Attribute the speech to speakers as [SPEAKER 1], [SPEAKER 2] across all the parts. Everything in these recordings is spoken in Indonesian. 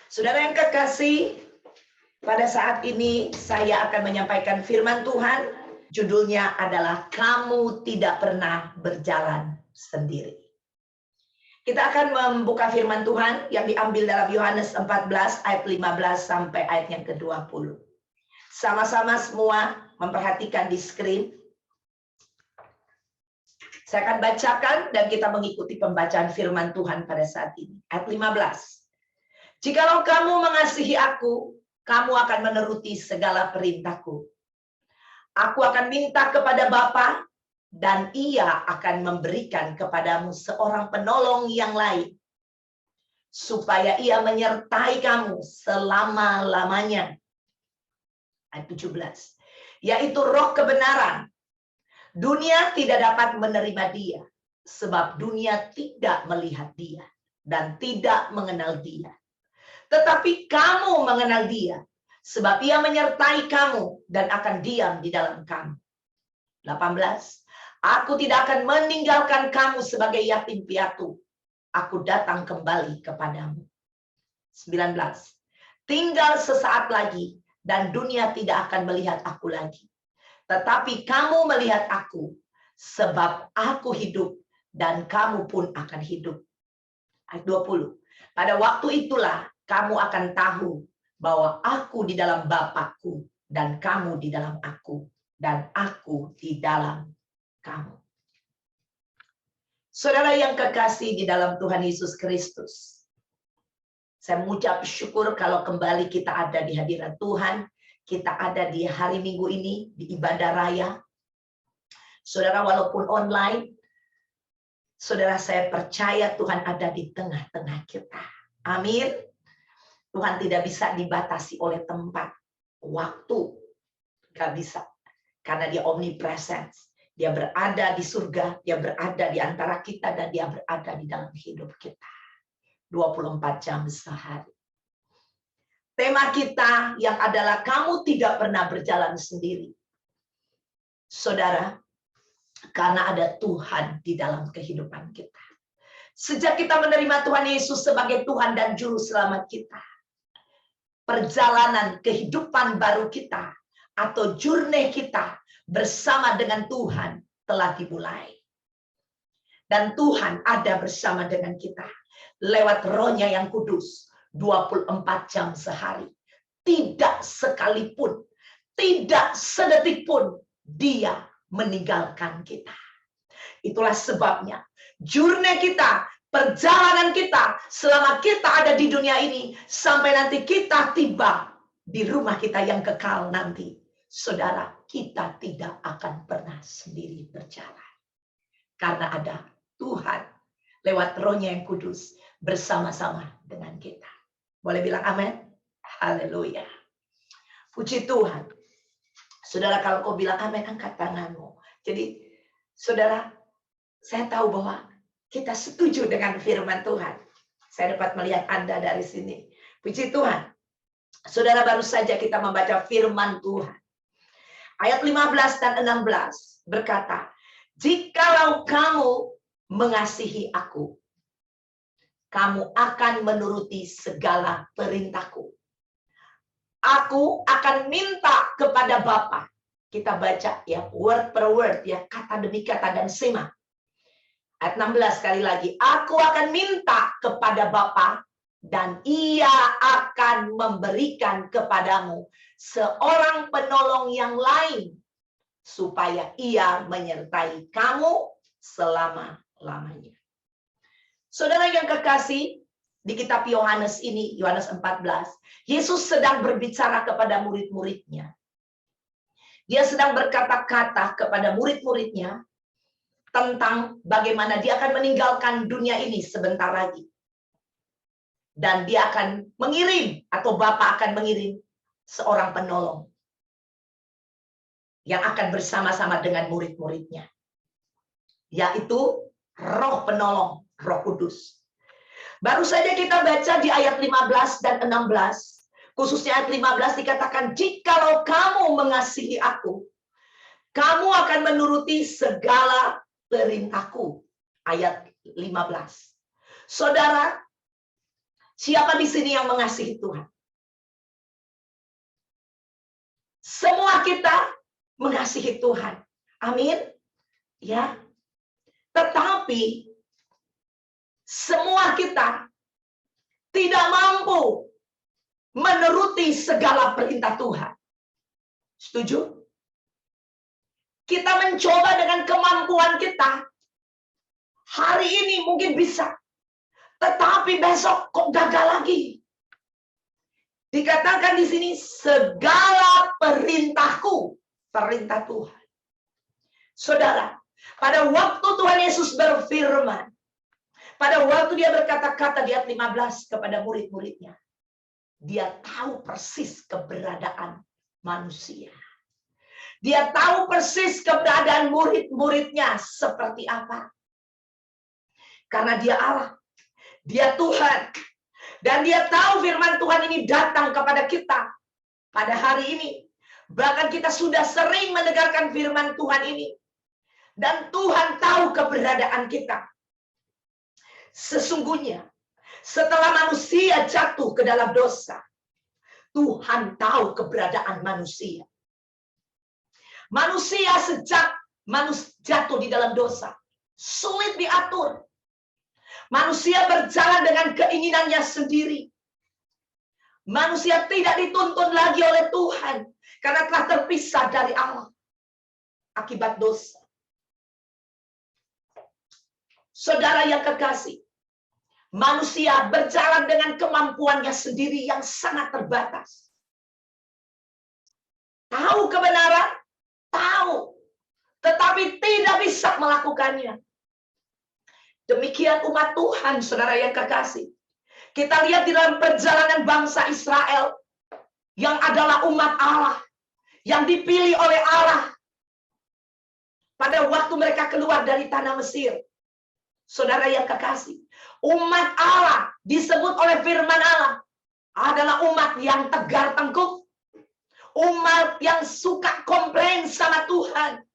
[SPEAKER 1] Saudara yang kekasih, pada saat ini saya akan menyampaikan firman Tuhan. Judulnya adalah Kamu Tidak Pernah Berjalan Sendiri. Kita akan membuka firman Tuhan yang diambil dalam Yohanes 14 ayat 15 sampai ayat yang ke-20. Sama-sama semua memperhatikan di screen. Saya akan bacakan dan kita mengikuti pembacaan firman Tuhan pada saat ini. Ayat 15. Jikalau kamu mengasihi aku, kamu akan menuruti segala perintahku. Aku akan minta kepada Bapa, dan Ia akan memberikan kepadamu seorang penolong yang lain, supaya Ia menyertai kamu selama-lamanya. Ayat 17. Yaitu roh kebenaran. Dunia tidak dapat menerima Dia, sebab dunia tidak melihat Dia dan tidak mengenal Dia. Tetapi kamu mengenal Dia, sebab Ia menyertai kamu dan akan diam di dalam kamu. 18. Aku tidak akan meninggalkan kamu sebagai yatim piatu. Aku datang kembali kepadamu. 19. Tinggal sesaat lagi dan dunia tidak akan melihat aku lagi. Tetapi kamu melihat aku, sebab aku hidup dan kamu pun akan hidup. Ayat 20. Pada waktu itulah kamu akan tahu bahwa aku di dalam Bapakku dan kamu di dalam aku dan aku di dalam kamu. Saudara yang kekasih di dalam Tuhan Yesus Kristus, saya mengucap syukur kalau kembali kita ada di hadirat Tuhan, kita ada di hari Minggu ini di ibadah raya. Saudara, walaupun online, saudara, saya percaya Tuhan ada di tengah-tengah kita. Amin. Tuhan tidak bisa dibatasi oleh tempat, waktu. Gak bisa. Karena Dia omnipresence. Dia berada di surga, Dia berada di antara kita, dan Dia berada di dalam hidup kita. 24 jam sehari. Tema kita yang adalah kamu tidak pernah berjalan sendiri. Saudara, karena ada Tuhan di dalam kehidupan kita. Sejak kita menerima Tuhan Yesus sebagai Tuhan dan Juru Selamat kita, perjalanan kehidupan baru kita atau journey kita bersama dengan Tuhan telah dimulai. Dan Tuhan ada bersama dengan kita lewat Roh-Nya yang kudus 24 jam sehari. Tidak sekalipun, tidak sedetik pun Dia meninggalkan kita. Itulah sebabnya journey kita, perjalanan kita selama kita ada di dunia ini sampai nanti kita tiba di rumah kita yang kekal nanti. Saudara, kita tidak akan pernah sendiri berjalan. Karena ada Tuhan lewat Roh-Nya yang kudus bersama-sama dengan kita. Boleh bilang amin? Haleluya. Puji Tuhan. Saudara, kalau kau bilang amin, angkat tanganmu. Jadi, saudara, saya tahu bahwa kita setuju dengan firman Tuhan. Saya dapat melihat Anda dari sini. Puji Tuhan. Saudara, baru saja kita membaca firman Tuhan. Ayat 15 dan 16 berkata, jikalau kamu mengasihi aku, kamu akan menuruti segala perintahku. Aku akan minta kepada Bapa. Kita baca ya, word per word ya, kata demi kata dan simak. Ayat 16 sekali lagi. Aku akan minta kepada Bapa dan Ia akan memberikan kepadamu seorang penolong yang lain supaya Ia menyertai kamu selama-lamanya. Saudara yang kekasih, di kitab Yohanes ini, Yohanes 14, Yesus sedang berbicara kepada murid-muridnya. Dia sedang berkata-kata kepada murid-muridnya tentang bagaimana Dia akan meninggalkan dunia ini sebentar lagi. Dan Dia akan mengirim, atau Bapa akan mengirim seorang penolong yang akan bersama-sama dengan murid-muridnya. Yaitu Roh Penolong, Roh Kudus. Baru saja kita baca di ayat 15 dan 16. Khususnya ayat 15 dikatakan, jikalau kamu mengasihi aku, kamu akan menuruti segala perintahku. Ayat 15. Saudara, Siapa di sini yang mengasihi Tuhan? Semua kita mengasihi Tuhan. Amin. Ya. Tetapi semua kita tidak mampu menuruti segala perintah Tuhan. Setuju? Kita mencoba dengan kemampuan kita. Hari ini mungkin bisa. Tetapi besok kok gagal lagi. Dikatakan di sini segala perintahku, perintah Tuhan. Saudara, pada waktu Tuhan Yesus berfirman, pada waktu dia berkata-kata di ayat 15 kepada murid-muridnya, dia tahu persis keberadaan manusia. Dia tahu persis keberadaan murid-muridnya seperti apa. Karena dia Allah, dia Tuhan. Dan dia tahu firman Tuhan ini datang kepada kita pada hari ini. Bahkan kita sudah sering mendengarkan firman Tuhan ini. Dan Tuhan tahu keberadaan kita. Sesungguhnya, setelah manusia jatuh ke dalam dosa, Tuhan tahu keberadaan manusia. Manusia sejak jatuh di dalam dosa, sulit diatur. Manusia berjalan dengan keinginannya sendiri. Manusia tidak dituntun lagi oleh Tuhan karena telah terpisah dari Allah akibat dosa. Saudara yang kekasih, manusia berjalan dengan kemampuannya sendiri yang sangat terbatas. Tahu kebenaran? Tahu. Tetapi tidak bisa melakukannya. Demikian umat Tuhan, saudara yang kekasih. Kita lihat di dalam perjalanan bangsa Israel yang adalah umat Allah, yang dipilih oleh Allah. Pada waktu mereka keluar dari tanah Mesir, saudara yang kekasih, umat Allah disebut oleh firman Allah adalah umat yang tegar tengkuk, umat yang suka komplain sama Tuhan,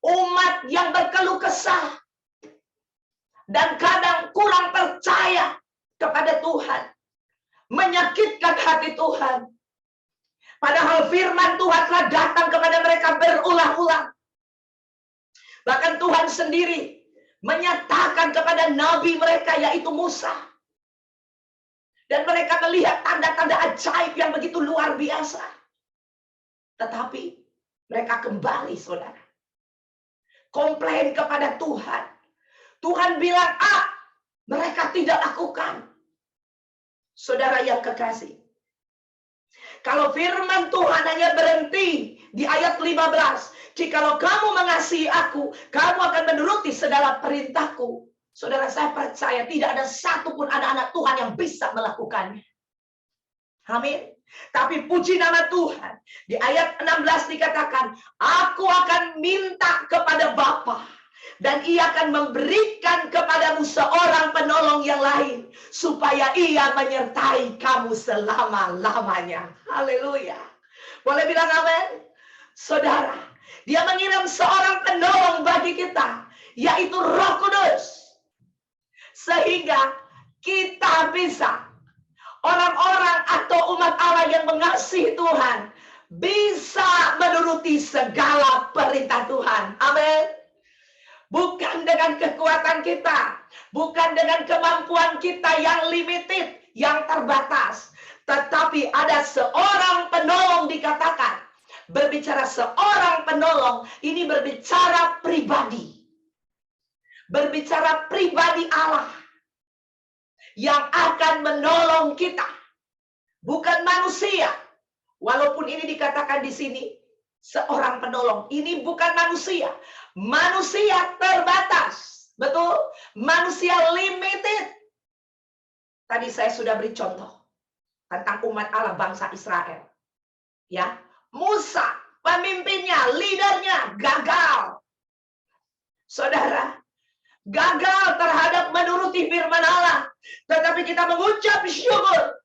[SPEAKER 1] umat yang berkeluh kesah, dan kadang kurang percaya kepada Tuhan, menyakitkan hati Tuhan. Padahal firman Tuhan telah datang kepada mereka berulang-ulang. Bahkan Tuhan sendiri menyatakan kepada nabi mereka, yaitu Musa. Dan mereka melihat tanda-tanda ajaib yang begitu luar biasa. Tetapi mereka kembali, saudara, komplain kepada Tuhan. Tuhan bilang A, mereka tidak lakukan. Saudara yang kekasih, kalau firman Tuhan hanya berhenti di ayat 15, jikalau kamu mengasihi aku, kamu akan menuruti segala perintahku. Saudara, saya percaya tidak ada satupun anak-anak Tuhan yang bisa melakukannya. Amin. Tapi puji nama Tuhan, di ayat 16 dikatakan, aku akan minta kepada Bapa, dan ia akan memberikan kepadamu seorang penolong yang lain, supaya ia menyertai kamu selama-lamanya. Haleluya. Boleh bilang amin? Saudara, dia mengirim seorang penolong bagi kita, yaitu Roh Kudus. Sehingga kita bisa, orang-orang atau umat Allah yang mengasihi Tuhan, bisa menuruti segala perintah Tuhan. Amin. Bukan dengan kekuatan kita, bukan dengan kemampuan kita yang limited, yang terbatas. Tetapi ada seorang penolong dikatakan. Berbicara seorang penolong, ini berbicara pribadi. Berbicara pribadi Allah yang akan menolong kita. Bukan manusia. Walaupun ini dikatakan di sini, seorang penolong. Ini bukan manusia. Manusia terbatas. Betul? Manusia limited. Tadi saya sudah beri contoh tentang umat Allah bangsa Israel. Ya, Musa, pemimpinnya, leadernya gagal. Saudara, gagal terhadap menuruti firman Allah. Tetapi kita mengucap syukur.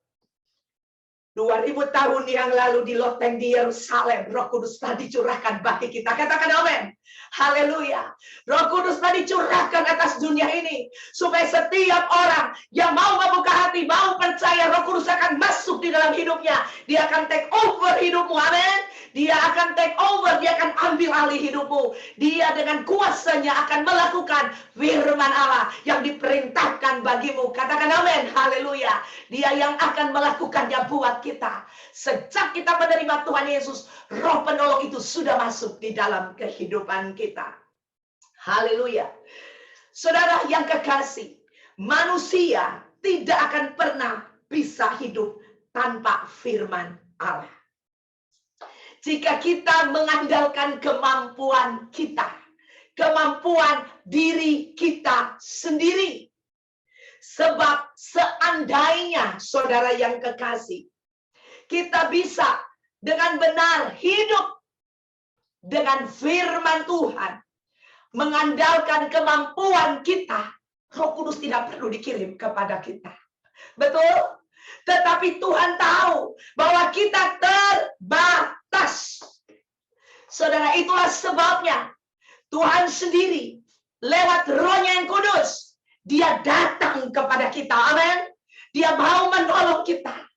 [SPEAKER 1] 2000 tahun yang lalu di loteng di Yerusalem, Roh Kudus telah dicurahkan bagi kita. Katakan amin. Haleluya. Roh Kudus tadi curahkan atas dunia ini. Supaya setiap orang yang mau membuka hati, mau percaya, Roh Kudus akan masuk di dalam hidupnya. Dia akan take over hidupmu. Amin. Dia akan take over. Dia akan ambil alih hidupmu. Dia dengan kuasanya akan melakukan firman Allah yang diperintahkan bagimu. Katakan amin. Haleluya. Dia yang akan melakukannya buat kita. Sejak kita menerima Tuhan Yesus, Roh penolong itu sudah masuk di dalam kehidupan kita. Haleluya. Saudara yang kekasih, manusia tidak akan pernah bisa hidup tanpa firman Allah. Jika kita mengandalkan kemampuan kita, kemampuan diri kita sendiri. Sebab seandainya, saudara yang kekasih, kita bisa dengan benar hidup dengan firman Tuhan, mengandalkan kemampuan kita, Roh Kudus tidak perlu dikirim kepada kita. Betul? Tetapi Tuhan tahu bahwa kita terbatas. Saudara, itulah sebabnya Tuhan sendiri lewat Roh-Nya yang kudus, Dia datang kepada kita. Amin. Dia mau menolong kita.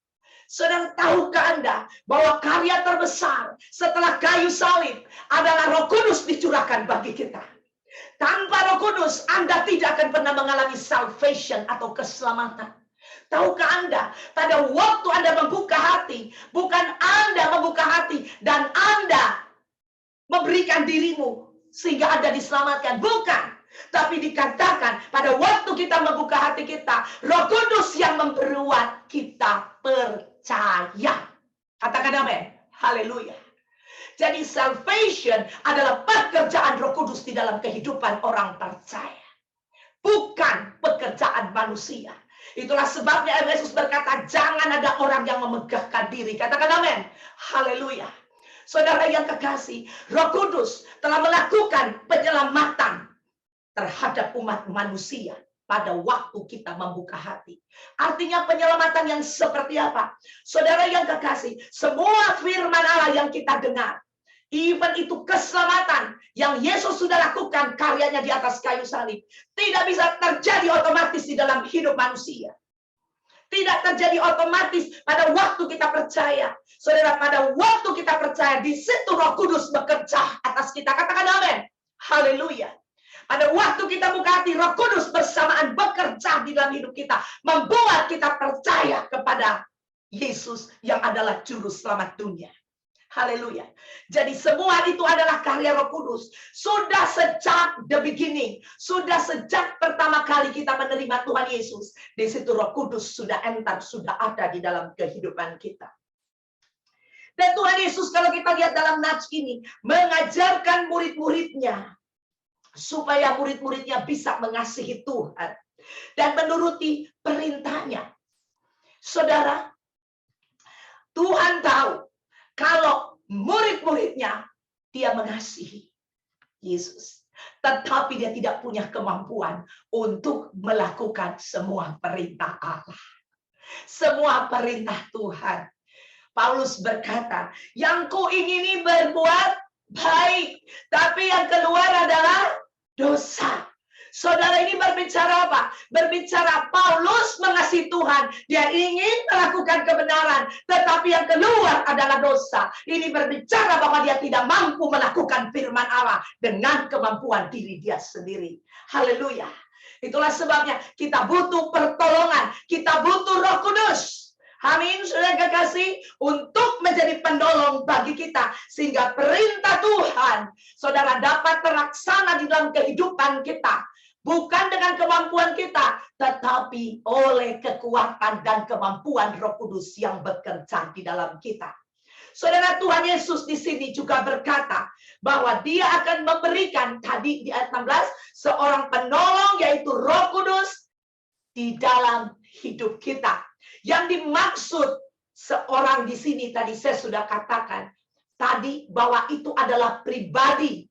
[SPEAKER 1] Saudara, tahukah Anda bahwa karya terbesar setelah kayu salib adalah Roh Kudus dicurahkan bagi kita. Tanpa Roh Kudus, Anda tidak akan pernah mengalami salvation atau keselamatan. Tahukah Anda, pada waktu Anda membuka hati, bukan Anda membuka hati dan Anda memberikan dirimu sehingga Anda diselamatkan. Bukan. Tapi dikatakan pada waktu kita membuka hati kita, Roh Kudus yang memperbuat kita percaya. Katakan amin. Haleluya. Jadi salvation adalah pekerjaan Roh Kudus di dalam kehidupan orang percaya. Bukan pekerjaan manusia. Itulah sebabnya Yesus berkata, jangan ada orang yang memegahkan diri. Katakan amin. Haleluya. Saudara yang kekasih, Roh Kudus telah melakukan penyelamatan terhadap umat manusia pada waktu kita membuka hati. Artinya penyelamatan yang seperti apa? Saudara yang kekasih, semua firman Allah yang kita dengar, even itu keselamatan yang Yesus sudah lakukan karyanya di atas kayu salib, tidak bisa terjadi otomatis di dalam hidup manusia. Tidak terjadi otomatis pada waktu kita percaya. Saudara, pada waktu kita percaya, di situ Roh Kudus bekerja atas kita. Katakan amin. Haleluya. Pada waktu kita buka hati, Roh Kudus bersamaan bekerja di dalam hidup kita. Membuat kita percaya kepada Yesus yang adalah juru selamat dunia. Haleluya. Jadi semua itu adalah karya Roh Kudus. Sudah sejak the beginning. Sudah sejak pertama kali kita menerima Tuhan Yesus. Di situ Roh Kudus sudah enter, sudah ada di dalam kehidupan kita. Dan Tuhan Yesus kalau kita lihat dalam nats ini, mengajarkan murid-muridnya supaya murid-muridnya bisa mengasihi Tuhan dan menuruti perintahnya. Saudara, Tuhan tahu kalau murid-muridnya dia mengasihi Yesus, tetapi dia tidak punya kemampuan untuk melakukan semua perintah Allah. Semua perintah Tuhan. Paulus berkata, yang kuingini berbuat baik, tapi yang keluar adalah dosa. Saudara, ini berbicara apa? Berbicara Paulus mengasihi Tuhan. Dia ingin melakukan kebenaran, tetapi yang keluar adalah dosa. Ini berbicara bahwa dia tidak mampu melakukan firman Allah dengan kemampuan diri dia sendiri. Haleluya. Itulah sebabnya kita butuh pertolongan. Kita butuh Roh Kudus. Amin, saudara kekasih, untuk menjadi penolong bagi kita. Sehingga perintah Tuhan, saudara, dapat terlaksana di dalam kehidupan kita. Bukan dengan kemampuan kita, tetapi oleh kekuatan dan kemampuan Roh Kudus yang bekerja di dalam kita. Saudara, Tuhan Yesus di sini juga berkata bahwa Dia akan memberikan, tadi di ayat 16, seorang penolong yaitu Roh Kudus di dalam hidup kita. Yang dimaksud seorang di sini tadi saya sudah katakan tadi bahwa itu adalah pribadi.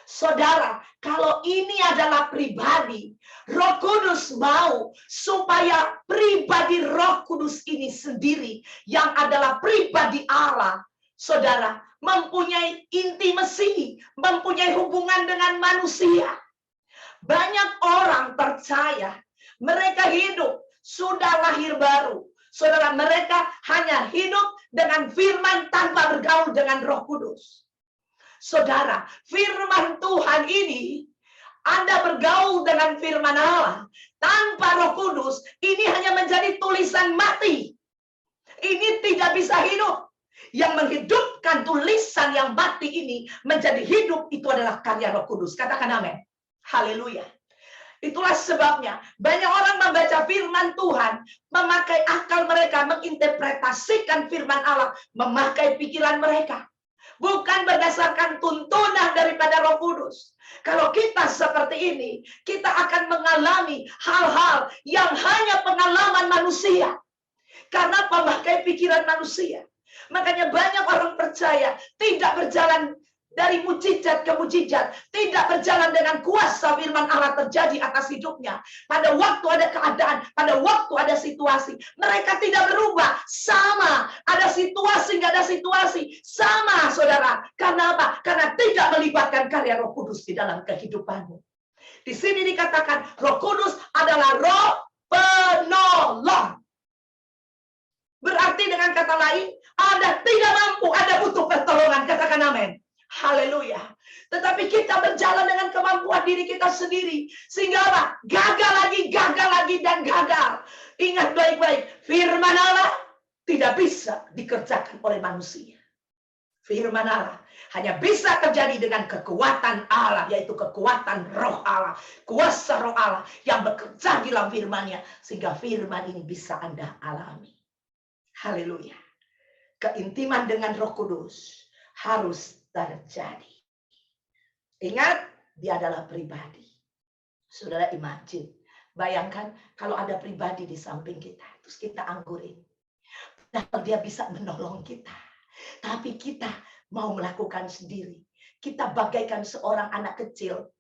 [SPEAKER 1] Saudara, kalau ini adalah pribadi, Roh Kudus mau supaya pribadi Roh Kudus ini sendiri yang adalah pribadi Allah, saudara, mempunyai intimasi, mempunyai hubungan dengan manusia. Banyak orang percaya mereka hidup sudah lahir baru. Saudara, mereka hanya hidup dengan firman tanpa bergaul dengan Roh Kudus. Saudara, firman Tuhan ini, Anda bergaul dengan firman Allah tanpa Roh Kudus, ini hanya menjadi tulisan mati. Ini tidak bisa hidup. Yang menghidupkan tulisan yang mati ini menjadi hidup, itu adalah karya Roh Kudus. Katakan amin. Haleluya. Itulah sebabnya banyak orang membaca firman Tuhan, memakai akal mereka, menginterpretasikan firman Allah, memakai pikiran mereka. Bukan berdasarkan tuntunan daripada Roh Kudus. Kalau kita seperti ini, kita akan mengalami hal-hal yang hanya pengalaman manusia. Karena pemakai pikiran manusia. Makanya banyak orang percaya tidak berjalan dari mujizat ke mujizat, tidak berjalan dengan kuasa firman Allah terjadi atas hidupnya. Pada waktu ada keadaan, pada waktu ada situasi, mereka tidak berubah, sama. Ada situasi, nggak ada situasi, sama, saudara. Karena apa? Karena tidak melibatkan karya Roh Kudus di dalam kehidupanmu. Di sini dikatakan Roh Kudus adalah Roh penolong. Berarti dengan kata lain, Anda tidak mampu, Anda butuh pertolongan. Katakan amin. Haleluya. Tetapi kita berjalan dengan kemampuan diri kita sendiri. Sehingga apa? Gagal lagi, dan gagal. Ingat baik-baik, firman Allah tidak bisa dikerjakan oleh manusia. Firman Allah hanya bisa terjadi dengan kekuatan Allah, yaitu kekuatan Roh Allah. Kuasa Roh Allah yang bekerja di dalam firman-Nya. Sehingga firman ini bisa Anda alami. Haleluya. Keintiman dengan Roh Kudus harus terjadi. Ingat, dia adalah pribadi. Saudara, imagine, bayangkan kalau ada pribadi di samping kita, terus kita anggurin. Padahal dia bisa menolong kita. Tapi kita mau melakukan sendiri. Kita bagaikan seorang anak kecil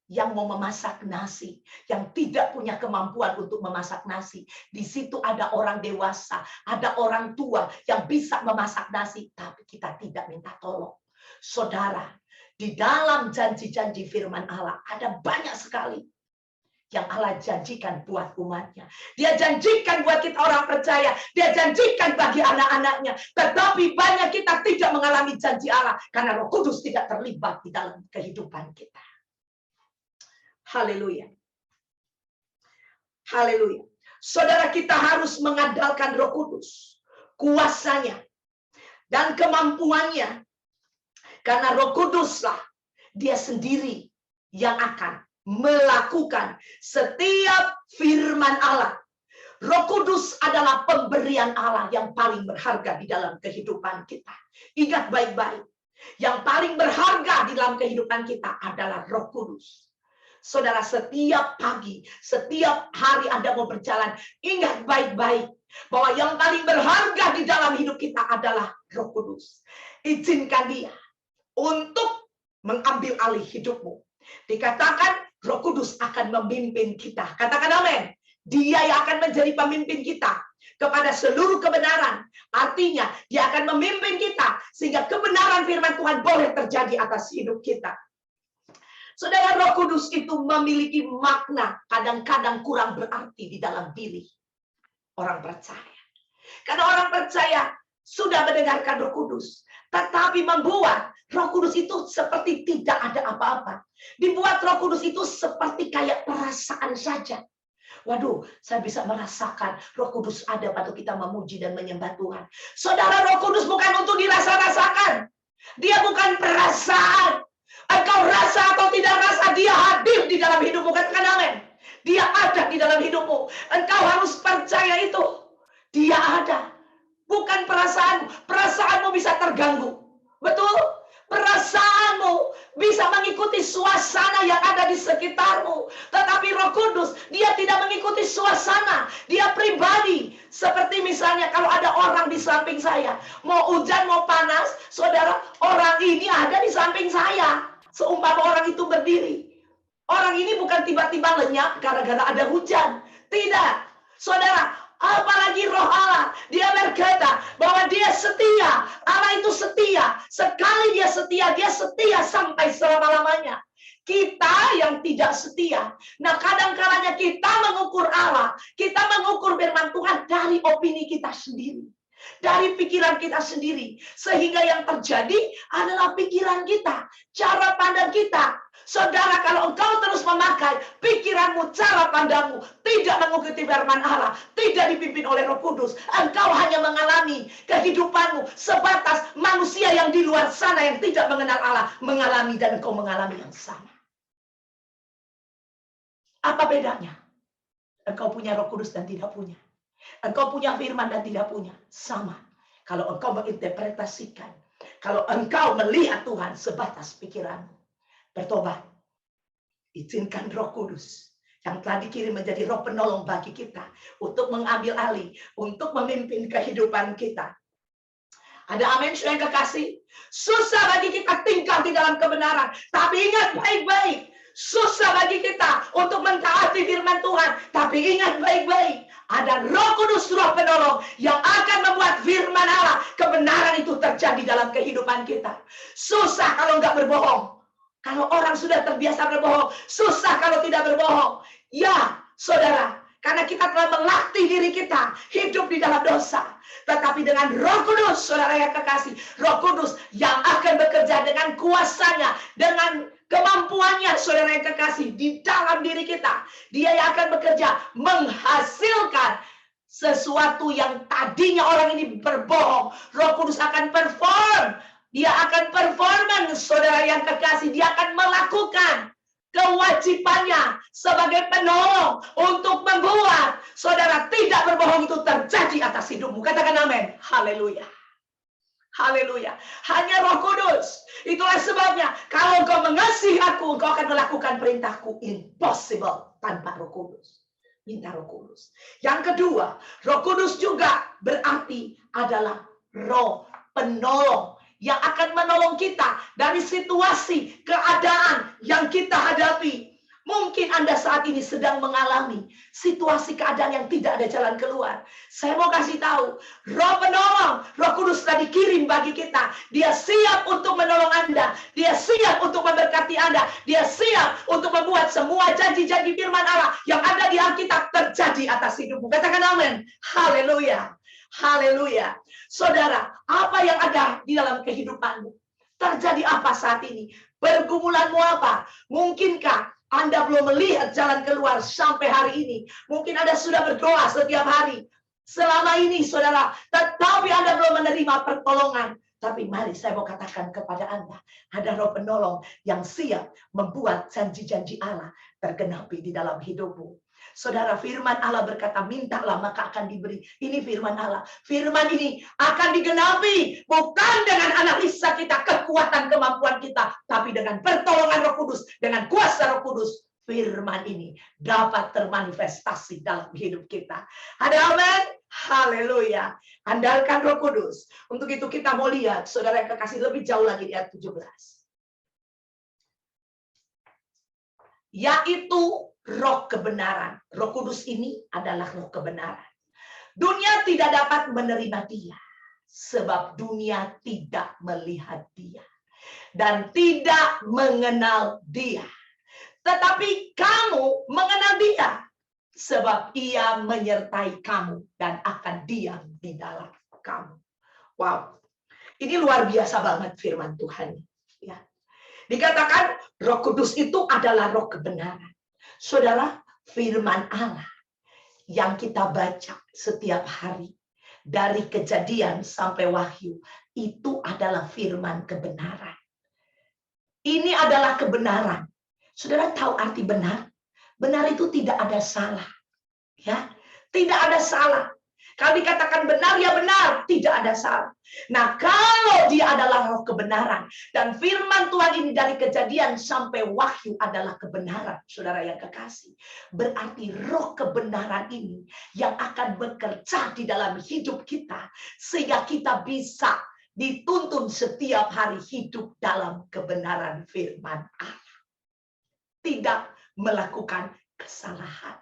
[SPEAKER 1] yang mau memasak nasi, yang tidak punya kemampuan untuk memasak nasi. Di situ ada orang dewasa, ada orang tua yang bisa memasak nasi, tapi kita tidak minta tolong. Saudara, di dalam janji-janji firman Allah ada banyak sekali yang Allah janjikan buat umatnya. Dia janjikan buat kita orang percaya. Dia janjikan bagi anak-anaknya. Tetapi banyak kita tidak mengalami janji Allah karena Roh Kudus tidak terlibat di dalam kehidupan kita. Haleluya. Haleluya. Saudara, kita harus mengandalkan Roh Kudus, kuasanya dan kemampuannya. Karena Roh Kuduslah dia sendiri yang akan melakukan setiap firman Allah. Roh Kudus adalah pemberian Allah yang paling berharga di dalam kehidupan kita. Ingat baik-baik, yang paling berharga di dalam kehidupan kita adalah Roh Kudus. Saudara, setiap pagi, setiap hari Anda mau berjalan, ingat baik-baik bahwa yang paling berharga di dalam hidup kita adalah Roh Kudus. Izinkan dia untuk mengambil alih hidupmu. Dikatakan Roh Kudus akan memimpin kita. Katakan amin. Dia yang akan menjadi pemimpin kita kepada seluruh kebenaran. Artinya dia akan memimpin kita sehingga kebenaran firman Tuhan boleh terjadi atas hidup kita. Saudara, Roh Kudus itu memiliki makna kadang-kadang kurang berarti di dalam diri orang percaya. Karena orang percaya sudah mendengarkan Roh Kudus, tetapi membuat Roh Kudus itu seperti tidak ada apa-apa. Dibuat Roh Kudus itu seperti kayak perasaan saja. Waduh, saya bisa merasakan Roh Kudus ada pada kita memuji dan menyembah Tuhan. Saudara, Roh Kudus bukan untuk dirasa-rasakan. Dia bukan perasaan. Engkau rasa atau tidak rasa, dia hadir di dalam hidupmu. Katakan amin. Dia ada di dalam hidupmu. Engkau harus percaya itu. Dia ada. Bukan perasaanmu. Perasaanmu bisa terganggu. Betul? Perasaanmu bisa mengikuti suasana yang ada di sekitarmu. Tetapi Roh Kudus, dia tidak mengikuti suasana. Dia pribadi. Seperti misalnya kalau ada orang di samping saya. Mau hujan, mau panas. Saudara, orang ini ada di samping saya. Seumpama orang itu berdiri. Orang ini bukan tiba-tiba lenyap gara-gara ada hujan. Tidak. Saudara, apalagi Roh Allah, dia berkata bahwa dia setia. Allah itu setia. Sekali dia setia sampai selama-lamanya. Kita yang tidak setia. Nah, kadang-kadangnya kita mengukur Allah, kita mengukur firman Tuhan dari opini kita sendiri, dari pikiran kita sendiri, sehingga yang terjadi adalah pikiran kita, cara pandang kita. Saudara, kalau engkau terus memakai pikiranmu, cara pandangmu, tidak mengikuti firman Allah, tidak dipimpin oleh Roh Kudus, engkau hanya mengalami kehidupanmu sebatas manusia yang di luar sana yang tidak mengenal Allah mengalami, dan engkau mengalami yang sama. Apa bedanya? Engkau punya Roh Kudus dan tidak punya. Engkau punya firman dan tidak punya. Sama. Kalau engkau menginterpretasikan, kalau engkau melihat Tuhan sebatas pikiranmu. Bertobat. Izinkan Roh Kudus yang telah dikirim menjadi roh penolong bagi kita untuk mengambil alih, untuk memimpin kehidupan kita. Ada amin, yang kekasih? Susah bagi kita tinggal di dalam kebenaran. Tapi ingat baik-baik. Susah bagi kita untuk mentaati firman Tuhan. Tapi ingat baik-baik. Ada Roh Kudus, roh penolong yang akan membuat firman Allah, kebenaran itu terjadi dalam kehidupan kita. Susah kalau nggak berbohong. Kalau orang sudah terbiasa berbohong, susah kalau tidak berbohong. Ya, saudara, karena kita telah melatih diri kita hidup di dalam dosa. Tetapi dengan Roh Kudus, saudara yang kekasih, Roh Kudus yang akan bekerja dengan kuasanya, dengan kemampuannya, saudara yang kekasih, di dalam diri kita. Dia yang akan bekerja menghasilkan sesuatu yang tadinya orang ini berbohong. Roh Kudus akan perform. Dia akan performance, saudara yang kekasih. Dia akan melakukan kewajibannya sebagai penolong untuk membuat saudara tidak berbohong itu terjadi atas hidupmu. Katakan amin. Haleluya. Haleluya. Hanya Roh Kudus. Itulah sebabnya kalau engkau mengasihi aku, engkau akan melakukan perintahku. Impossible tanpa Roh Kudus. Minta Roh Kudus. Yang kedua, Roh Kudus juga berarti adalah roh penolong yang akan menolong kita dari situasi, keadaan yang kita hadapi. Mungkin Anda saat ini sedang mengalami situasi keadaan yang tidak ada jalan keluar. Saya mau kasih tahu, roh penolong, Roh Kudus telah dikirim bagi kita. Dia siap untuk menolong Anda. Dia siap untuk memberkati Anda. Dia siap untuk membuat semua janji-janji firman Allah yang ada di Alkitab terjadi atas hidupmu. Katakan amin. Haleluya. Haleluya. Saudara, apa yang ada di dalam kehidupanmu? Terjadi apa saat ini? Pergumulanmu apa? Mungkinkah Anda belum melihat jalan keluar sampai hari ini? Mungkin Anda sudah berdoa setiap hari selama ini, saudara, tetapi Anda belum menerima pertolongan. Tapi mari saya mau katakan kepada Anda, ada roh penolong yang siap membuat janji-janji Allah tergenapi di dalam hidupmu. Saudara, firman Allah berkata, mintalah maka akan diberi. Ini firman Allah. Firman ini akan digenapi bukan dengan analisa kita, kekuatan, kemampuan kita, tapi dengan pertolongan Roh Kudus, dengan kuasa Roh Kudus. Firman ini dapat termanifestasi dalam hidup kita. Ada amin? Haleluya. Andalkan Roh Kudus. Untuk itu kita mau lihat, saudara yang kekasih, lebih jauh lagi di ayat 17. Yaitu roh kebenaran. Roh Kudus ini adalah roh kebenaran. Dunia tidak dapat menerima dia, sebab dunia tidak melihat dia dan tidak mengenal dia. Tetapi kamu mengenal dia, sebab ia menyertai kamu dan akan diam di dalam kamu. Wow, ini luar biasa banget firman Tuhan. Ya. Dikatakan Roh Kudus itu adalah roh kebenaran. Saudara, firman Allah yang kita baca setiap hari dari Kejadian sampai Wahyu itu adalah firman kebenaran. Ini adalah kebenaran. Saudara tahu arti benar? Benar itu tidak ada salah. Ya, tidak ada salah. Kalau dikatakan benar, ya benar, tidak ada salah. Nah, kalau dia adalah roh kebenaran, dan firman Tuhan ini dari Kejadian sampai Wahyu adalah kebenaran, saudara yang kekasih. Berarti roh kebenaran ini yang akan bekerja di dalam hidup kita, sehingga kita bisa dituntun setiap hari hidup dalam kebenaran firman Allah. Tidak melakukan kesalahan.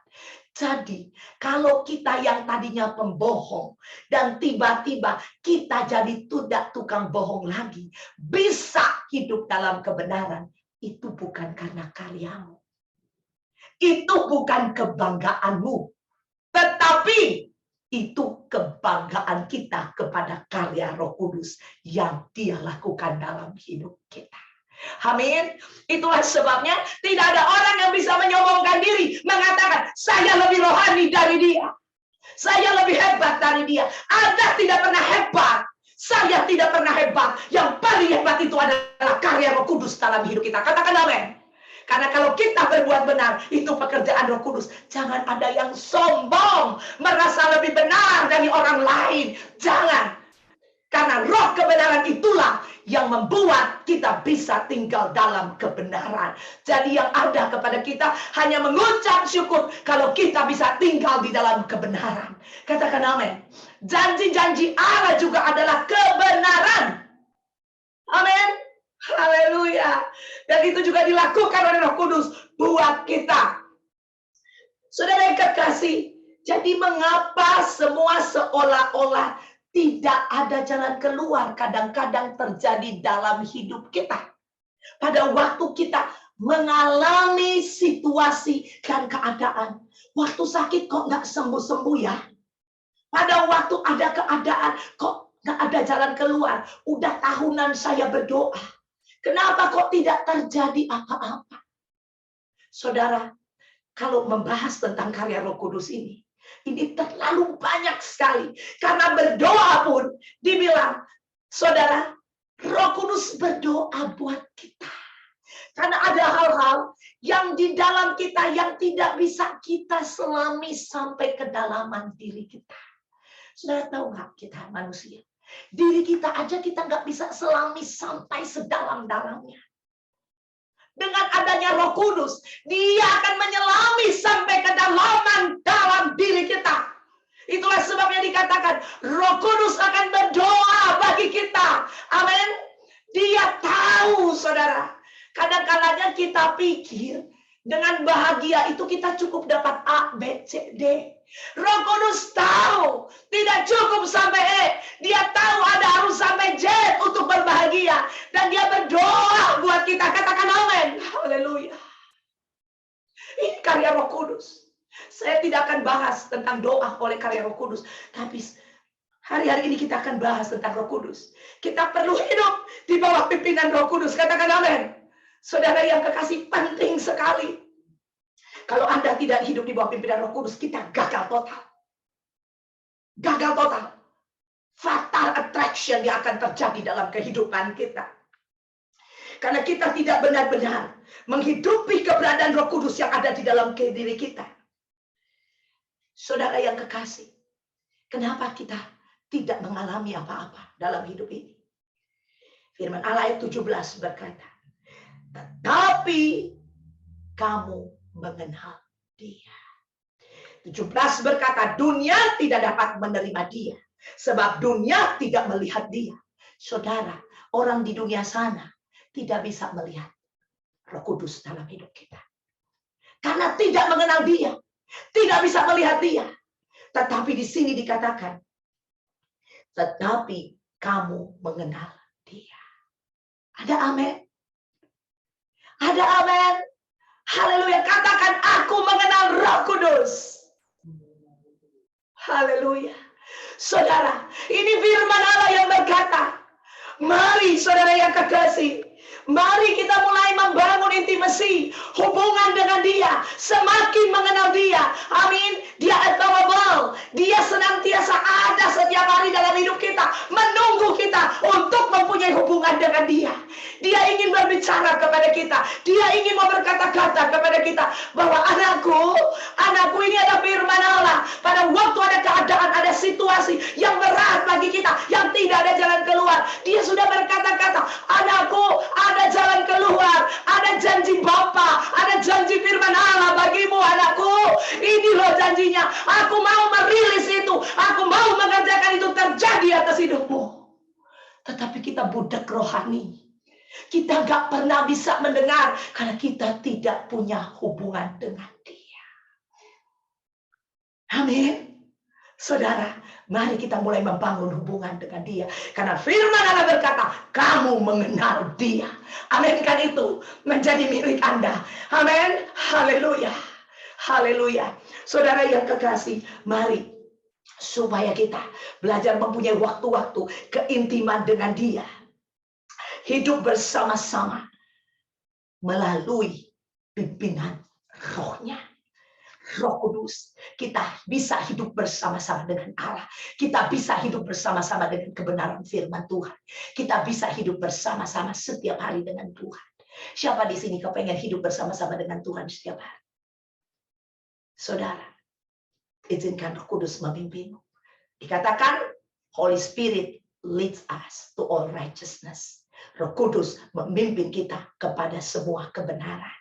[SPEAKER 1] Jadi, kalau kita yang tadinya pembohong dan tiba-tiba kita jadi tidak tukang bohong lagi, bisa hidup dalam kebenaran, itu bukan karena karyamu. Itu bukan kebanggaanmu, tetapi itu kebanggaan kita kepada karya Roh Kudus yang Dia lakukan dalam hidup kita. Amin. Itulah sebabnya tidak ada orang yang bisa menyombongkan diri, mengatakan saya lebih rohani dari dia, saya lebih hebat dari dia. Anda tidak pernah hebat, saya tidak pernah hebat. Yang paling hebat itu adalah karya Roh Kudus dalam hidup kita. Katakan amin. Karena kalau kita berbuat benar, itu pekerjaan Roh Kudus. Jangan ada yang sombong, merasa lebih benar dari orang lain. Jangan. Karena roh kebenaran itulah yang membuat kita bisa tinggal dalam kebenaran. Jadi yang ada kepada kita hanya mengucap syukur kalau kita bisa tinggal di dalam kebenaran. Katakan amin. Janji-janji Allah juga adalah kebenaran. Amin. Haleluya. Dan itu juga dilakukan oleh Roh Kudus buat kita. Saudara yang kekasih, jadi mengapa semua seolah-olah tidak ada jalan keluar kadang-kadang terjadi dalam hidup kita. Pada waktu kita mengalami situasi dan keadaan. Waktu sakit kok nggak sembuh-sembuh ya. Pada waktu ada keadaan kok nggak ada jalan keluar. Udah tahunan saya berdoa. Kenapa kok tidak terjadi apa-apa? Saudara, kalau membahas tentang karya Roh Kudus ini terlalu banyak sekali. Karena berdoa pun dibilang, saudara, Roh Kudus berdoa buat kita. Karena ada hal-hal yang di dalam kita yang tidak bisa kita selami sampai ke dalaman diri kita. Saudara tahu nggak, kita manusia, diri kita aja kita nggak bisa selami sampai sedalam-dalamnya. Dengan adanya Roh Kudus, Dia akan menyelami sampai ke dalaman dalam diri kita. Itulah sebabnya dikatakan Roh Kudus akan berdoa bagi kita. Amin. Dia tahu, saudara. Kadang-kadang kita pikir dengan bahagia itu kita cukup dapat A, B, C, D. Roh Kudus tahu tidak cukup sampai E. Dia tahu ada harus sampai Z untuk berbahagia. Dan Dia berdoa buat kita. Katakan amin. Haleluya. Ini karya Roh Kudus. Saya tidak akan bahas tentang doa oleh karya Roh Kudus. Tapi hari-hari ini kita akan bahas tentang Roh Kudus. Kita perlu hidup di bawah pimpinan Roh Kudus. Katakan amin. Saudara yang kekasih, penting sekali. Kalau Anda tidak hidup di bawah pimpinan Roh Kudus, kita gagal total. Gagal total. Fatal attraction yang akan terjadi dalam kehidupan kita. Karena kita tidak benar-benar menghidupi keberadaan Roh Kudus yang ada di dalam diri kita. Saudara yang kekasih, kenapa kita tidak mengalami apa-apa dalam hidup ini? Firman Allah ayat 17 berkata, tetapi kamu mengenal Dia. 17 berkata, dunia tidak dapat menerima Dia, sebab dunia tidak melihat Dia. Saudara, orang di dunia sana tidak bisa melihat Roh Kudus dalam hidup kita. Karena tidak mengenal Dia, tidak bisa melihat Dia. Tetapi di sini dikatakan, tetapi kamu mengenal Dia. Ada amin? Ada amin? Haleluya, katakan aku mengenal Roh Kudus. Haleluya. Saudara, ini firman Allah yang berkata, mari saudara yang kekasih, mari kita mulai membangun intimasi, hubungan dengan Dia, semakin mengenal Dia. Amin. Dia available, Dia senantiasa ada setiap hari dalam hidup kita, menunggu kita untuk mempunyai hubungan dengan Dia. Dia ingin berbicara kepada kita, Dia ingin berkata-kata kepada kita bahwa anakku ini ada firman Allah. Pada waktu ada keadaan, ada situasi yang berat bagi kita, yang tidak ada jalan keluar, Dia sudah berkata-kata, anakku, ada jalan keluar, ada janji Bapa, ada janji firman Allah bagimu anakku. Ini loh janjinya, aku mau merilis itu, aku mau mengerjakan itu terjadi atas hidupmu. Tetapi kita budak rohani, kita gak pernah bisa mendengar karena kita tidak punya hubungan dengan Dia. Amin. Saudara, mari kita mulai membangun hubungan dengan dia. Karena firman Allah berkata, kamu mengenal dia. Amin, kan itu menjadi milik Anda. Amin. Haleluya. Haleluya. Saudara yang kekasih, mari supaya kita belajar mempunyai waktu-waktu keintiman dengan dia. Hidup bersama-sama melalui pimpinan rohnya. Roh Kudus, kita bisa hidup bersama-sama dengan Allah. Kita bisa hidup bersama-sama dengan kebenaran firman Tuhan. Kita bisa hidup bersama-sama setiap hari dengan Tuhan. Siapa di sini kepengen hidup bersama-sama dengan Tuhan setiap hari? Saudara, izinkan Roh Kudus memimpinmu. Dikatakan, Holy Spirit leads us to all righteousness. Roh Kudus memimpin kita kepada semua kebenaran.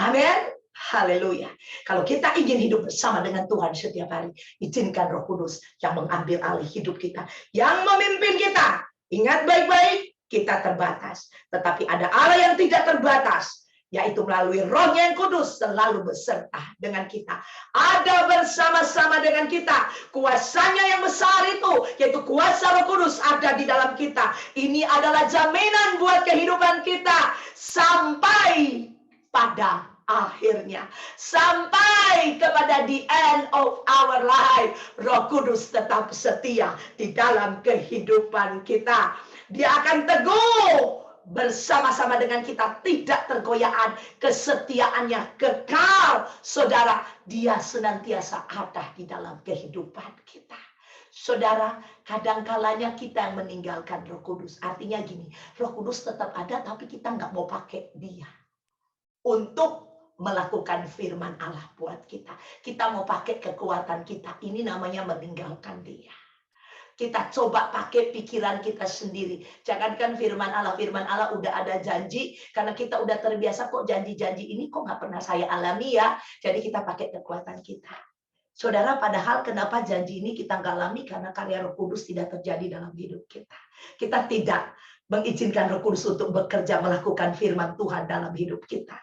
[SPEAKER 1] Amin. Haleluya. Kalau kita ingin hidup bersama dengan Tuhan setiap hari, izinkan Roh Kudus yang mengambil alih hidup kita, yang memimpin kita. Ingat baik-baik, kita terbatas. Tetapi ada Allah yang tidak terbatas, yaitu melalui Roh-Nya yang kudus selalu beserta dengan kita. Ada bersama-sama dengan kita. Kuasanya yang besar itu, yaitu kuasa Roh Kudus ada di dalam kita. Ini adalah jaminan buat kehidupan kita sampai pada akhirnya, sampai kepada the end of our life. Roh Kudus tetap setia di dalam kehidupan kita. Dia akan teguh bersama-sama dengan kita, tidak tergoyahkan, kesetiaannya kekal. Saudara, dia senantiasa ada di dalam kehidupan kita. Saudara, kadang-kalanya kita yang meninggalkan Roh Kudus. Artinya gini, Roh Kudus tetap ada, tapi kita nggak mau pakai dia untuk melakukan firman Allah buat kita. Kita mau pakai kekuatan kita. Ini namanya meninggalkan dia. Kita coba pakai pikiran kita sendiri. Jangankan firman Allah udah ada janji. Karena kita udah terbiasa kok janji-janji ini kok nggak pernah saya alami ya. Jadi kita pakai kekuatan kita. Saudara, padahal kenapa janji ini kita nggak alami? Karena karya Roh Kudus tidak terjadi dalam hidup kita. Kita tidak mengizinkan Roh Kudus untuk bekerja melakukan firman Tuhan dalam hidup kita.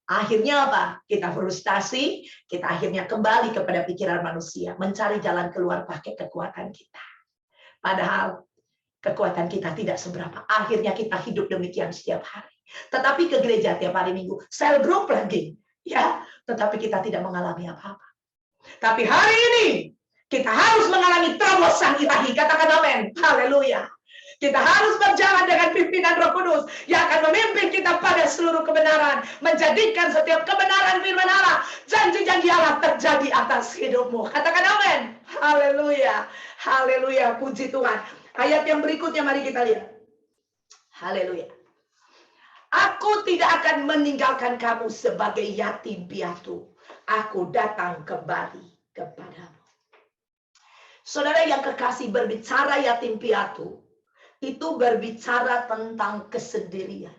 [SPEAKER 1] Akhirnya apa? Kita frustasi, kita akhirnya kembali kepada pikiran manusia, mencari jalan keluar pakai kekuatan kita. Padahal kekuatan kita tidak seberapa. Akhirnya kita hidup demikian setiap hari. Tetapi ke gereja tiap hari Minggu, sel group lagi, ya. Tetapi kita tidak mengalami apa-apa. Tapi hari ini kita harus mengalami terobosan ilahi. Katakan amin. Haleluya. Kita harus berjalan dengan pimpinan Roh Kudus yang akan memimpin kita pada seluruh kebenaran, menjadikan setiap kebenaran firman Allah, janji-janji Allah terjadi atas hidupmu. Katakan amin. Haleluya. Haleluya. Puji Tuhan. Ayat yang berikutnya mari kita lihat. Haleluya. Aku tidak akan meninggalkan kamu sebagai yatim piatu. Aku datang kembali kepadamu. Saudara yang kekasih, berbicara yatim piatu itu berbicara tentang kesendirian.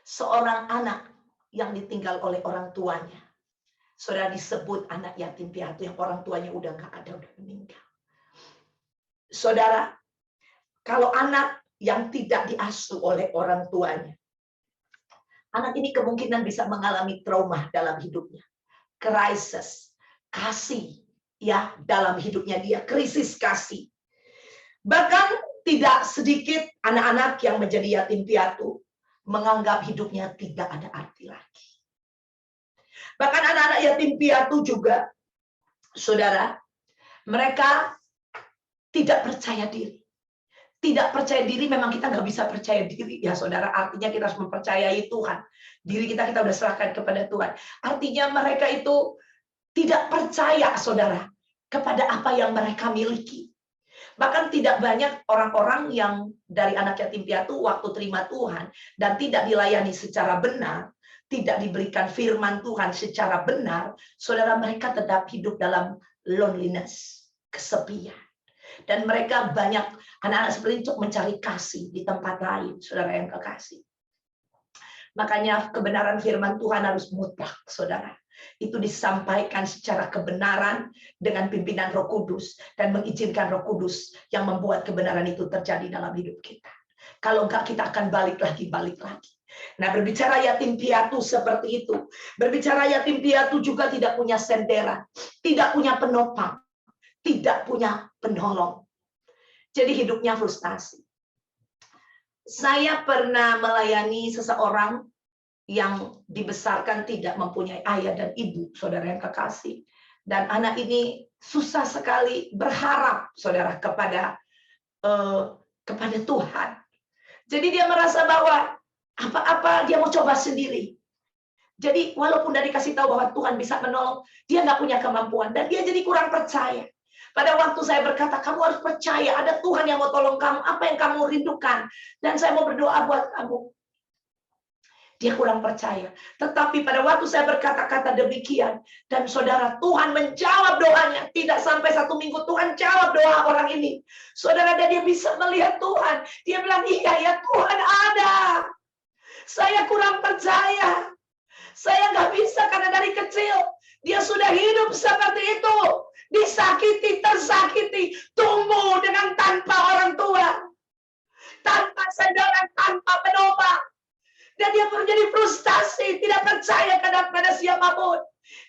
[SPEAKER 1] Seorang anak yang ditinggal oleh orang tuanya. Saudara, disebut anak yatim piatu yang orang tuanya udah nggak ada, udah meninggal. Saudara, kalau anak yang tidak diasuh oleh orang tuanya, anak ini kemungkinan bisa mengalami trauma dalam hidupnya. Krisis, kasih ya dalam hidupnya dia, krisis kasih. Bahkan tidak sedikit anak-anak yang menjadi yatim piatu menganggap hidupnya tidak ada arti lagi. Bahkan anak-anak yatim piatu juga, saudara, mereka tidak percaya diri. Tidak percaya diri, memang kita nggak bisa percaya diri ya saudara. Artinya kita harus mempercayai Tuhan. Diri kita udah serahkan kepada Tuhan. Artinya mereka itu tidak percaya saudara kepada apa yang mereka miliki. Bahkan tidak banyak orang-orang yang dari anak yatim piatu waktu terima Tuhan dan tidak dilayani secara benar, tidak diberikan firman Tuhan secara benar, saudara, mereka tetap hidup dalam loneliness, kesepian. Dan mereka banyak anak-anak seperti itu mencari kasih di tempat lain, saudara yang kekasih. Makanya kebenaran firman Tuhan harus mutlak, saudara. Itu disampaikan secara kebenaran dengan pimpinan Roh Kudus dan mengizinkan Roh Kudus yang membuat kebenaran itu terjadi dalam hidup kita. Kalau enggak, kita akan balik lagi. Nah, berbicara yatim piatu seperti itu. Berbicara yatim piatu juga tidak punya sendera, tidak punya penopang, tidak punya penolong. Jadi hidupnya frustasi. Saya pernah melayani seseorang yang dibesarkan tidak mempunyai ayah dan ibu, saudara yang kekasih. Dan anak ini susah sekali berharap, saudara, kepada Tuhan. Jadi dia merasa bahwa apa-apa dia mau coba sendiri. Jadi walaupun udah dikasih tahu bahwa Tuhan bisa menolong, dia nggak punya kemampuan dan dia jadi kurang percaya. Pada waktu saya berkata, kamu harus percaya ada Tuhan yang mau tolong kamu, apa yang kamu rindukan, dan saya mau berdoa buat kamu. Dia kurang percaya. Tetapi pada waktu saya berkata-kata demikian, dan saudara, Tuhan menjawab doanya. Tidak sampai 1 minggu Tuhan jawab doa orang ini. Saudara, dan dia bisa melihat Tuhan. Dia bilang, iya ya Tuhan ada. Saya kurang percaya. Saya nggak bisa karena dari kecil dia sudah hidup seperti itu. Disakiti, tersakiti, tumbuh dengan tanpa orang tua. Tanpa saudara, tanpa penopang. Dan dia menjadi frustasi, tidak percaya kepada siapapun.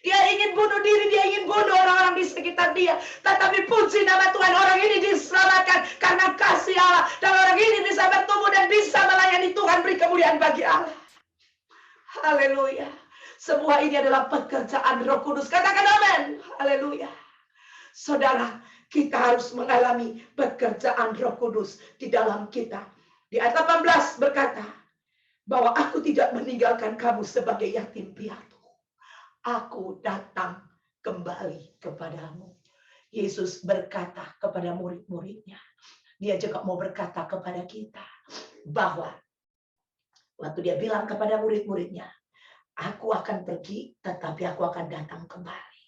[SPEAKER 1] Dia ingin bunuh diri, dia ingin bunuh orang-orang di sekitar dia. Tetapi puji nama Tuhan, orang ini diselamatkan karena kasih Allah. Dan orang ini bisa bertumbuh dan bisa melayani Tuhan, beri kemuliaan bagi Allah. Haleluya. Semua ini adalah pekerjaan Roh Kudus. Katakan amin. Haleluya. Saudara, kita harus mengalami pekerjaan Roh Kudus di dalam kita. Di ayat 18 berkata, bahwa aku tidak meninggalkan kamu sebagai yatim piatu. Aku datang kembali kepadamu. Yesus berkata kepada murid-muridnya. Dia juga mau berkata kepada kita. Bahwa waktu dia bilang kepada murid-muridnya, aku akan pergi tetapi aku akan datang kembali.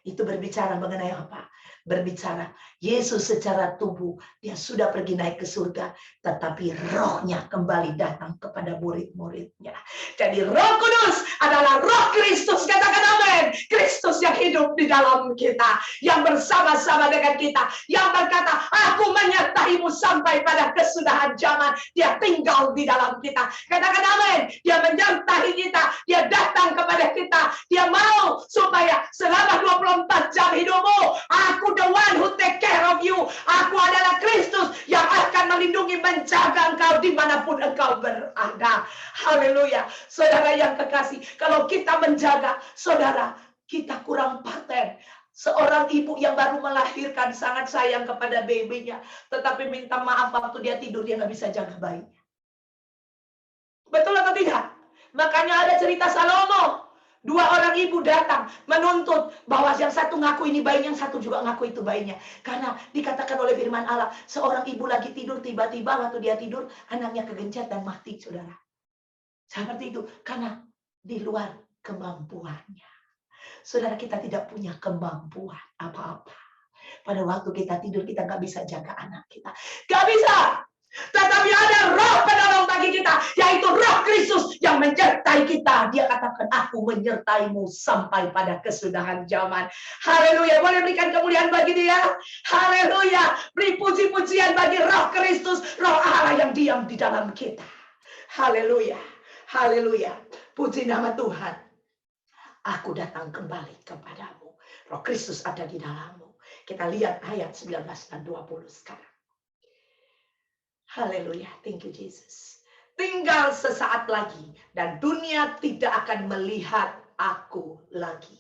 [SPEAKER 1] Itu berbicara mengenai apa? Berbicara Yesus secara tubuh dia sudah pergi naik ke surga, tetapi rohnya kembali datang kepada murid-muridnya. Jadi Roh Kudus adalah Roh Kristus, katakan amin. Kristus yang hidup di dalam kita, yang bersama-sama dengan kita, yang berkata, aku menyertaimu sampai pada kesudahan zaman. Dia tinggal di dalam kita. Katakan amin. Dia menyertai kita, dia datang kepada kita, dia mau supaya selama 24 jam hidupmu, aku the one who take care of you. Aku adalah Kristus yang akan melindungi, menjaga engkau dimanapun engkau berada. Haleluya. Saudara yang kekasih, kalau kita menjaga, saudara, kita kurang paten. Seorang ibu yang baru melahirkan sangat sayang kepada babynya, tetapi minta maaf waktu dia tidur, dia nggak bisa jaga bayinya. Betul atau tidak? Makanya ada cerita Salomo. 2 orang ibu datang menuntut bahwa yang satu ngaku ini bayinya, yang satu juga ngaku itu bayinya. Karena dikatakan oleh firman Allah, seorang ibu lagi tidur, tiba-tiba waktu dia tidur, anaknya kegencet dan mati, saudara. Seperti itu, karena di luar kemampuannya. Saudara, kita tidak punya kemampuan apa-apa. Pada waktu kita tidur, kita nggak bisa jaga anak kita. Nggak bisa. Tetapi ada roh penolong bagi kita, yaitu Roh Kristus yang menyertai kita. Dia katakan, aku menyertaimu sampai pada kesudahan zaman. Haleluya. Boleh berikan kemuliaan bagi dia? Haleluya. Beri puji-pujian bagi Roh Kristus, Roh Allah yang diam di dalam kita. Haleluya. Haleluya. Puji nama Tuhan. Aku datang kembali kepadamu. Roh Kristus ada di dalammu. Kita lihat ayat 19 dan 20 sekarang. Haleluya, thank you Jesus. Tinggal sesaat lagi dan dunia tidak akan melihat aku lagi.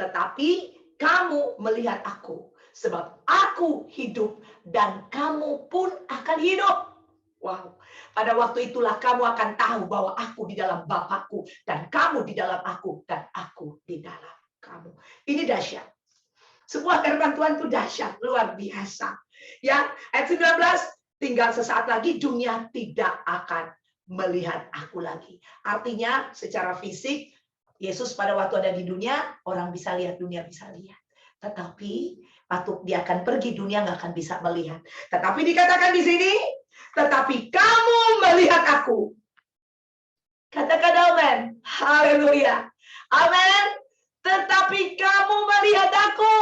[SPEAKER 1] Tetapi kamu melihat aku, sebab aku hidup dan kamu pun akan hidup. Wow, pada waktu itulah kamu akan tahu bahwa aku di dalam Bapakku dan kamu di dalam aku dan aku di dalam kamu. Ini dahsyat. Sebuah firman Tuhan itu dahsyat, luar biasa. Ya, ayat 19. Tinggal sesaat lagi dunia tidak akan melihat aku lagi. Artinya secara fisik, Yesus pada waktu ada di dunia, orang bisa lihat, dunia bisa lihat. Tetapi waktu dia akan pergi, dunia nggak akan bisa melihat. Tetapi dikatakan di sini, tetapi kamu melihat aku. Katakan amin. Haleluya. Amin. Tetapi kamu melihat aku.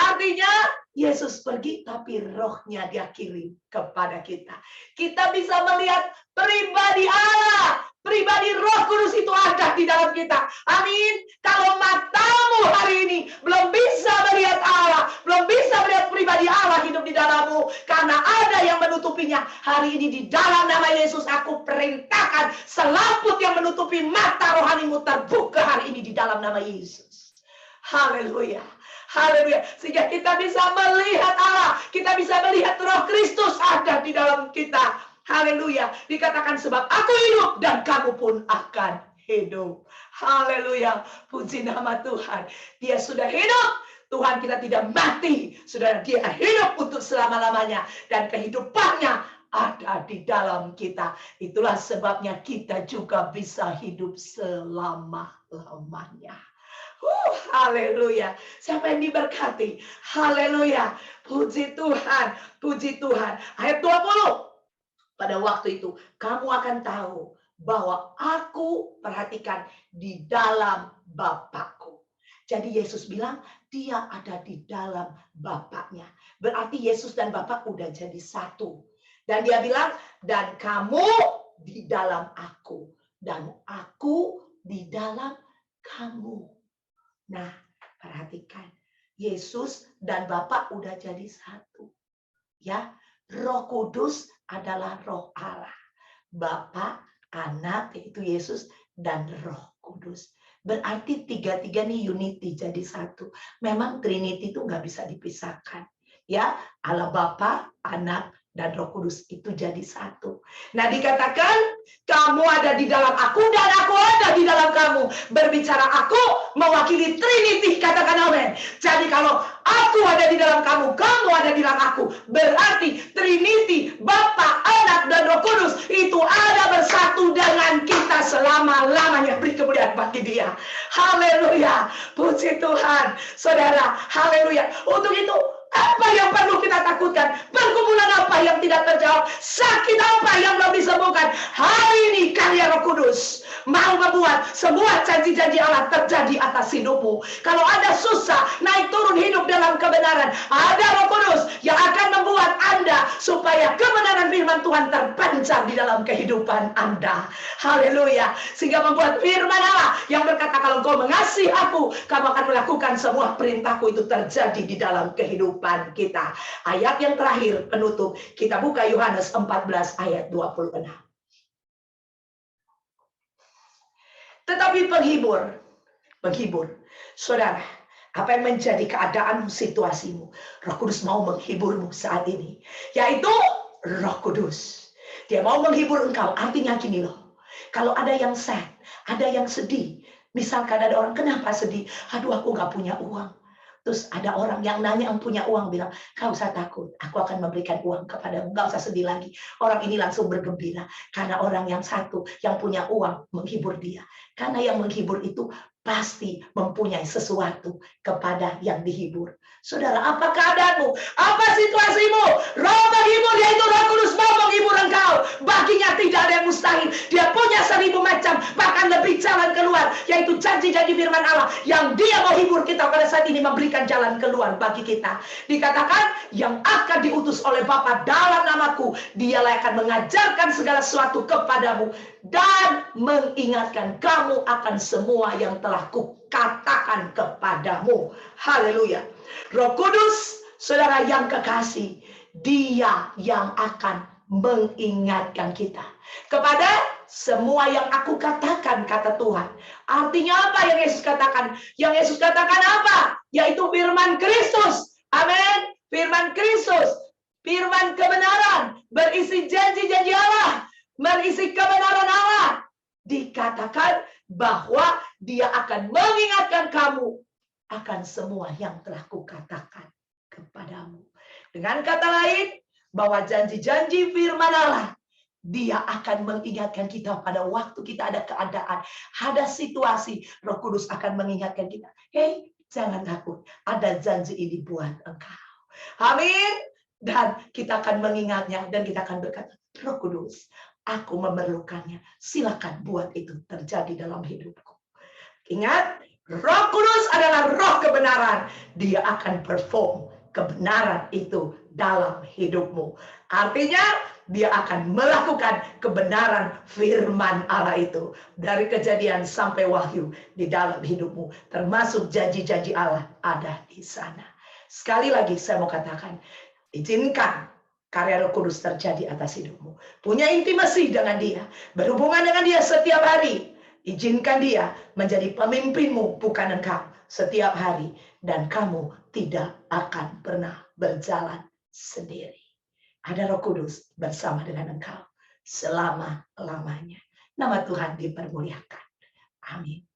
[SPEAKER 1] Artinya, Yesus pergi, tapi rohnya dia kirim kepada kita. Kita bisa melihat pribadi Allah. Pribadi Roh Kudus itu ada di dalam kita. Amin. Kalau matamu hari ini belum bisa melihat Allah, belum bisa melihat pribadi Allah hidup di dalammu, karena ada yang menutupinya. Hari ini di dalam nama Yesus aku perintahkan selaput yang menutupi mata rohanimu terbuka hari ini di dalam nama Yesus. Haleluya. Haleluya. Sehingga kita bisa melihat Allah, kita bisa melihat Roh Kristus ada di dalam kita. Haleluya. Dikatakan sebab aku hidup dan kamu pun akan hidup. Haleluya. Puji nama Tuhan. Dia sudah hidup. Tuhan kita tidak mati. Sudah dia hidup untuk selama-lamanya. Dan kehidupannya ada di dalam kita. Itulah sebabnya kita juga bisa hidup selama-lamanya. Haleluya. Siapa yang diberkati? Haleluya. Puji Tuhan. Puji Tuhan. Ayat 20. Pada waktu itu, kamu akan tahu bahwa aku, perhatikan, di dalam Bapakku. Jadi Yesus bilang, dia ada di dalam Bapaknya. Berarti Yesus dan Bapak udah jadi satu. Dan dia bilang, dan kamu di dalam aku. Dan aku di dalam kamu. Nah, perhatikan. Yesus dan Bapak udah jadi satu. Ya, Roh Kudus adalah Roh Allah. Bapa, Anak, yaitu Yesus, dan Roh Kudus. Berarti tiga-tiga nih unity jadi satu. Memang Trinity itu nggak bisa dipisahkan. Ya, Allah Bapa, Anak, dan Roh Kudus itu jadi satu. Nah, dikatakan kamu ada di dalam aku dan aku ada di dalam kamu. Berbicara aku mewakili Trinity, katakan amin. Jadi kalau aku ada di dalam kamu, kamu ada di dalam aku. Berarti Trinity, Bapa, Anak, dan Roh Kudus itu ada bersatu dengan kita selama-lamanya. Beri kemuliaan bagi dia. Haleluya. Puji Tuhan. Saudara, haleluya. Untuk itu, apa yang perlu kita takutkan? Pergumulan apa yang tidak terjawab? Sakit apa yang belum disembuhkan? Hari ini karya Roh Kudus mau membuat semua janji-janji Allah terjadi atas hidupmu. Kalau ada susah, naik turun hidup dalam kebenaran, ada Roh Kudus yang akan membuat Anda supaya kebenaran firman Tuhan terpancar di dalam kehidupan Anda. Haleluya. Sehingga membuat firman Allah yang berkata, kalau kau mengasihi aku, kamu akan melakukan semua perintahku, itu terjadi di dalam kehidupan kita. Ayat yang terakhir penutup, kita buka Yohanes 14 ayat 26. Tetapi penghibur, saudara, apa yang menjadi keadaanmu, situasimu, Roh Kudus mau menghiburmu saat ini, yaitu Roh Kudus. Dia mau menghibur engkau. Artinya gini loh, kalau ada yang sad, ada yang sedih, misalkan ada orang, kenapa sedih? Aduh, aku gak punya uang. Terus ada orang yang nanya yang punya uang, bilang, gak usah takut, aku akan memberikan uang kepadamu, gak usah sedih lagi. Orang ini langsung bergembira, karena orang yang satu, yang punya uang, menghibur dia. Karena yang menghibur itu pasti mempunyai sesuatu kepada yang dihibur. Saudara, apa keadaanmu? Apa situasimu? Roh menghibur, yaitu Roh Kudus mau menghibur engkau. Baginya tidak ada yang mustahil. Dia punya 1000 macam, bahkan lebih jalan keluar, yaitu janji-janji firman Allah, yang dia mau hibur kita pada saat ini, memberikan jalan keluar bagi kita. Dikatakan, yang akan diutus oleh Bapa dalam namaku, dialah akan mengajarkan segala sesuatu kepadamu, dan mengingatkan kamu akan semua yang telah kukatakan kepadamu. Haleluya. Roh Kudus, saudara yang kekasih, dia yang akan mengingatkan kita kepada semua yang aku katakan, kata Tuhan. Artinya apa yang Yesus katakan? Yang Yesus katakan apa? Yaitu firman Kristus. Amin. Firman Kristus, firman kebenaran, berisi janji-janji Allah, berisi kebenaran Allah. Dikatakan bahwa dia akan mengingatkan kamu akan semua yang telah kukatakan kepadamu. Dengan kata lain, bahwa janji-janji firman Allah, dia akan mengingatkan kita pada waktu kita ada keadaan, ada situasi, Roh Kudus akan mengingatkan kita. Hei, jangan takut, ada janji ini buat engkau. Amin. Dan kita akan mengingatnya, dan kita akan berkata, Roh Kudus, aku memerlukannya. Silakan buat itu terjadi dalam hidupku. Ingat, Roh Kudus adalah roh kebenaran. Dia akan perform kebenaran itu dalam hidupmu. Artinya, dia akan melakukan kebenaran firman Allah itu. Dari Kejadian sampai Wahyu di dalam hidupmu. Termasuk janji-janji Allah ada di sana. Sekali lagi saya mau katakan, izinkan karya Roh Kudus terjadi atas hidupmu. Punya intimasi dengan dia. Berhubungan dengan dia setiap hari. Izinkan dia menjadi pemimpinmu, bukan engkau, setiap hari. Dan kamu tidak akan pernah berjalan sendiri. Ada Roh Kudus bersama dengan engkau selama-lamanya. Nama Tuhan dipermuliakan. Amin.